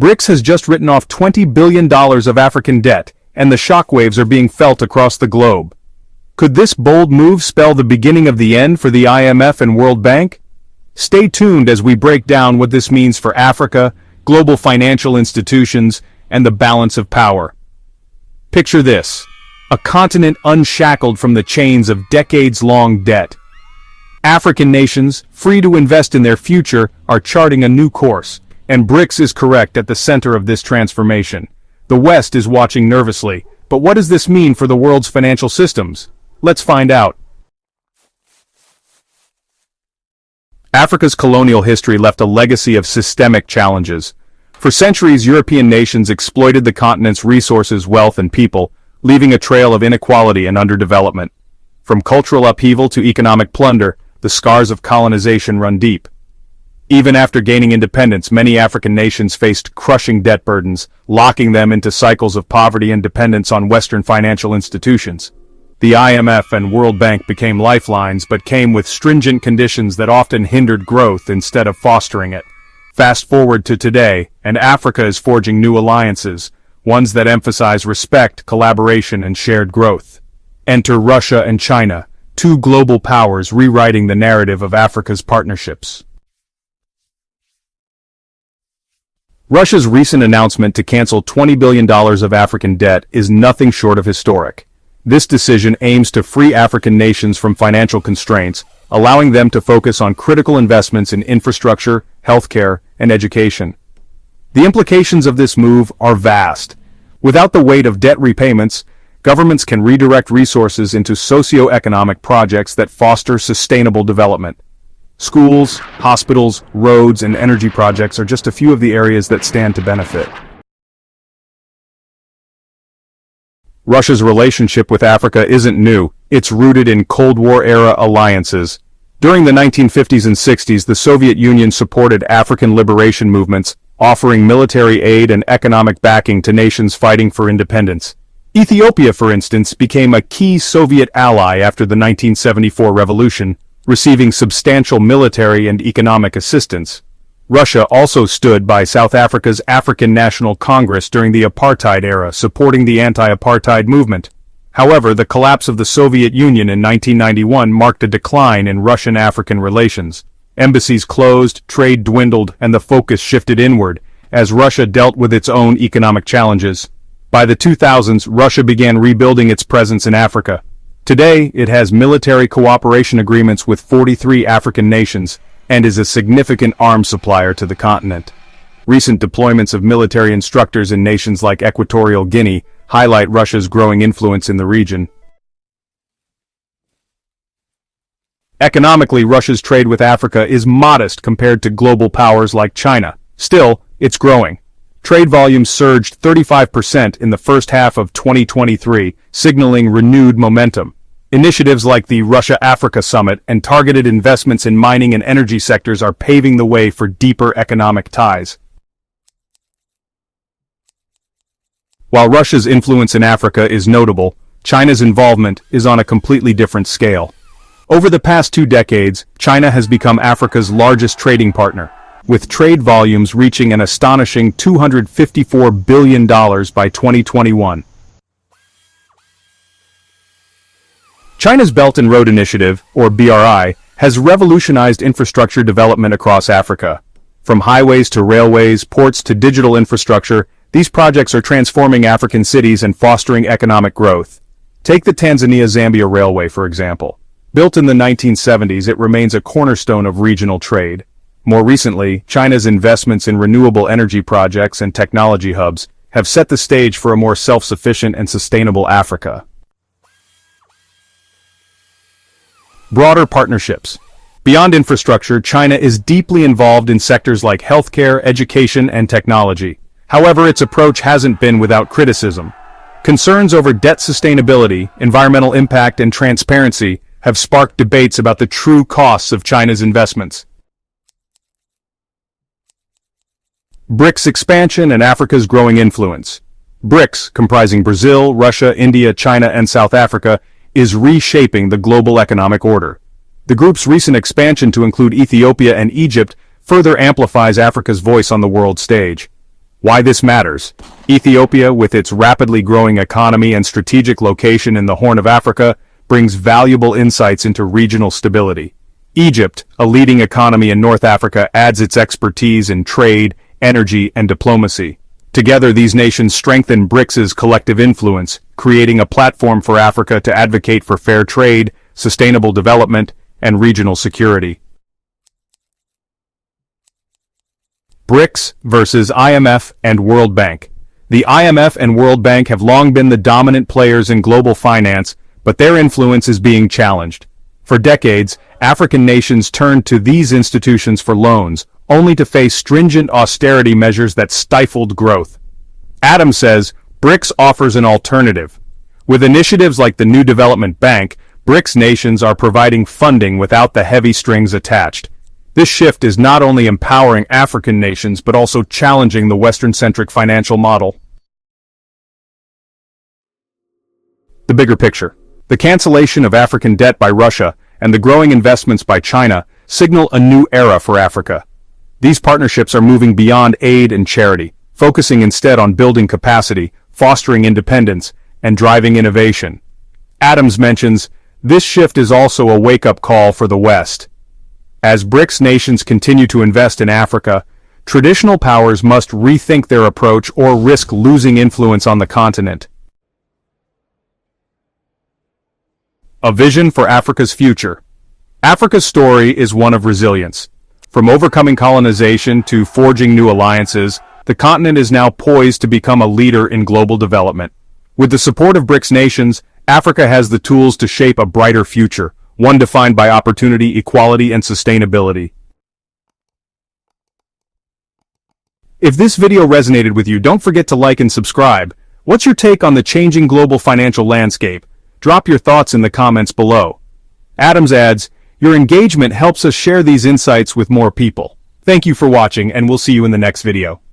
BRICS has just written off $20 billion of African debt, and the shockwaves are being felt across the globe. Could this bold move spell the beginning of the end for the IMF and World Bank? Stay tuned as we break down what this means for Africa, global financial institutions, and the balance of power. Picture this: a continent unshackled from the chains of decades-long debt. African nations, free to invest in their future, are charting a new course, and BRICS is correct at the center of this transformation. The West is watching nervously, but what does this mean for the world's financial systems? Let's find out. Africa's colonial history left a legacy of systemic challenges. For centuries, European nations exploited the continent's resources, wealth, and people, leaving a trail of inequality and underdevelopment. From cultural upheaval to economic plunder, the scars of colonization run deep. Even after gaining independence, many African nations faced crushing debt burdens, locking them into cycles of poverty and dependence on Western financial institutions. The IMF and World Bank became lifelines, but came with stringent conditions that often hindered growth instead of fostering it. Fast forward to today, and Africa is forging new alliances, ones that emphasize respect, collaboration, and shared growth. Enter Russia and China, two global powers rewriting the narrative of Africa's partnerships. Russia's recent announcement to cancel $20 billion of African debt is nothing short of historic. This decision aims to free African nations from financial constraints, allowing them to focus on critical investments in infrastructure, healthcare, and education. The implications of this move are vast. Without the weight of debt repayments, governments can redirect resources into socio-economic projects that foster sustainable development. Schools, hospitals, roads, and energy projects are just a few of the areas that stand to benefit. Russia's relationship with Africa isn't new, it's rooted in Cold War-era alliances. During the 1950s and 60s, the Soviet Union supported African liberation movements, offering military aid and economic backing to nations fighting for independence. Ethiopia, for instance, became a key Soviet ally after the 1974 revolution, receiving substantial military and economic assistance. Russia also stood by South Africa's African National Congress during the apartheid era, supporting the anti-apartheid movement. However, the collapse of the Soviet Union in 1991 marked a decline in Russian-African relations. Embassies closed, trade dwindled, and the focus shifted inward, as Russia dealt with its own economic challenges. By the 2000s, Russia began rebuilding its presence in Africa. Today, it has military cooperation agreements with 43 African nations, and is a significant arms supplier to the continent. Recent deployments of military instructors in nations like Equatorial Guinea highlight Russia's growing influence in the region. Economically, Russia's trade with Africa is modest compared to global powers like China. Still, it's growing. Trade volumes surged 35% in the first half of 2023, signaling renewed momentum. Initiatives like the Russia-Africa Summit and targeted investments in mining and energy sectors are paving the way for deeper economic ties. While Russia's influence in Africa is notable, China's involvement is on a completely different scale. Over the past 2 decades, China has become Africa's largest trading partner, with trade volumes reaching an astonishing $254 billion by 2021. China's Belt and Road Initiative, or BRI, has revolutionized infrastructure development across Africa. From highways to railways, ports to digital infrastructure, these projects are transforming African cities and fostering economic growth. Take the Tanzania-Zambia Railway, for example. Built in the 1970s, it remains a cornerstone of regional trade. More recently, China's investments in renewable energy projects and technology hubs have set the stage for a more self-sufficient and sustainable Africa. Broader partnerships. Beyond infrastructure, China is deeply involved in sectors like healthcare, education, and technology. However, its approach hasn't been without criticism. Concerns over debt sustainability, environmental impact, and transparency have sparked debates about the true costs of China's investments. BRICS expansion and Africa's growing influence. BRICS, comprising Brazil, Russia, India, China, and South Africa, is reshaping the global economic order. The group's recent expansion to include Ethiopia and Egypt further amplifies Africa's voice on the world stage. Why this matters. Ethiopia, with its rapidly growing economy and strategic location in the Horn of Africa, brings valuable insights into regional stability. Egypt, a leading economy in North Africa, adds its expertise in trade, energy, and diplomacy. Together, these nations strengthen BRICS's collective influence, creating a platform for Africa to advocate for fair trade, sustainable development, and regional security. BRICS versus IMF and World Bank. The IMF and World Bank have long been the dominant players in global finance, but their influence is being challenged. For decades, African nations turned to these institutions for loans, only to face stringent austerity measures that stifled growth. Adams says, BRICS offers an alternative. With initiatives like the New Development Bank, BRICS nations are providing funding without the heavy strings attached. This shift is not only empowering African nations but also challenging the Western-centric financial model. The bigger picture. The cancellation of African debt by Russia and the growing investments by China signal a new era for Africa. These partnerships are moving beyond aid and charity, focusing instead on building capacity, fostering independence, and driving innovation. Adams mentions, this shift is also a wake-up call for the West. As BRICS nations continue to invest in Africa, traditional powers must rethink their approach or risk losing influence on the continent. A vision for Africa's future. Africa's story is one of resilience. From overcoming colonization to forging new alliances, the continent is now poised to become a leader in global development. With the support of BRICS nations, Africa has the tools to shape a brighter future, one defined by opportunity, equality, and sustainability. If this video resonated with you, don't forget to like and subscribe. What's your take on the changing global financial landscape? Drop your thoughts in the comments below. Adams adds, your engagement helps us share these insights with more people. Thank you for watching, and we'll see you in the next video.